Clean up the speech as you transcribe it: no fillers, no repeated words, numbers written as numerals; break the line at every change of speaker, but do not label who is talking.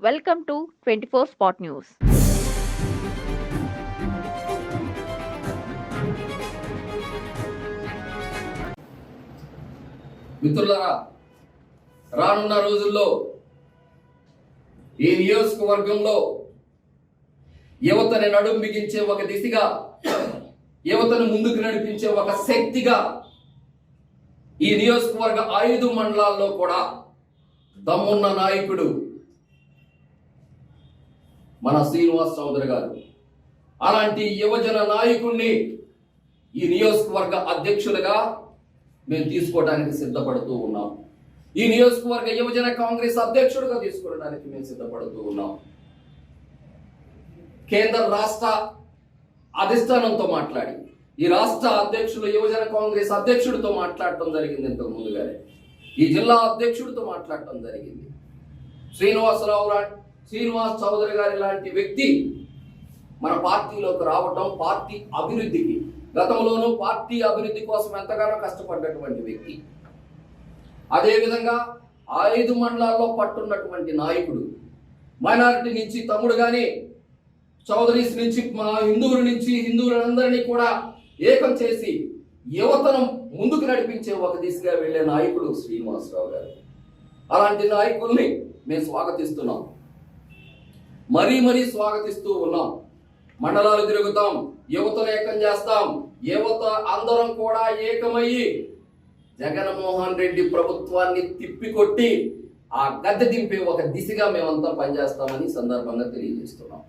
Welcome to 24 Spot News.
మిత్రులారా, రానున్న రోజుల్లో ఈ నియోజకవర్గంలో యువతని నడుం బిగించే ఒక దిశగా, యువతను ముందుకు నడిపించే ఒక శక్తిగా ఈ నియోజకవర్గ 5 మండలాల్లో కూడా దమ్మున్న నాయకుడు మన శ్రీనివాస్ చౌదరి గారు. అలాంటి యువజన నాయకుడిని ఈ నియోజకవర్గ అధ్యక్షులుగా మేము తీసుకోవడానికి సిద్ధపడుతూ ఉన్నాం. ఈ నియోజకవర్గ యువజన కాంగ్రెస్ అధ్యక్షుడిగా తీసుకోవడానికి మేము సిద్ధపడుతూ ఉన్నాం. కేంద్ర రాష్ట్ర అధిష్టానంతో మాట్లాడి ఈ రాష్ట్ర అధ్యక్షులు యువజన కాంగ్రెస్ అధ్యక్షుడితో మాట్లాడటం జరిగింది. ఇంతకు ముందుగానే ఈ జిల్లా అధ్యక్షుడితో మాట్లాడటం జరిగింది. శ్రీనివాస్ చౌదరి గారి లాంటి వ్యక్తి మన పార్టీలోకి రావటం, పార్టీ అభివృద్ధికి, గతంలోనూ పార్టీ అభివృద్ధి కోసం ఎంతగానో కష్టపడ్డటువంటి వ్యక్తి. అదేవిధంగా 5 మండలాల్లో పట్టున్నటువంటి నాయకుడు. మైనారిటీ నుంచి తమ్ముడుగానే, చౌదరీస్ నుంచి, మా హిందువులందరినీ కూడా ఏకం చేసి యువతను ముందుకు నడిపించే ఒక దిశగా వెళ్లే నాయకుడు శ్రీనివాసరావు గారు. అలాంటి నాయకుల్ని మేము స్వాగతిస్తున్నాం, మరీ స్వాగతిస్తూ ఉన్నాం. మండలాలు తిరుగుతాం, యువతను ఏకం చేస్తాం. యువత అందరం కూడా ఏకమయ్యి జగన్మోహన్ రెడ్డి ప్రభుత్వాన్ని తిప్పికొట్టి ఆ గద్దె దింపే ఒక దిశగా మేమంతా పనిచేస్తామని సందర్భంగా తెలియజేస్తున్నాం.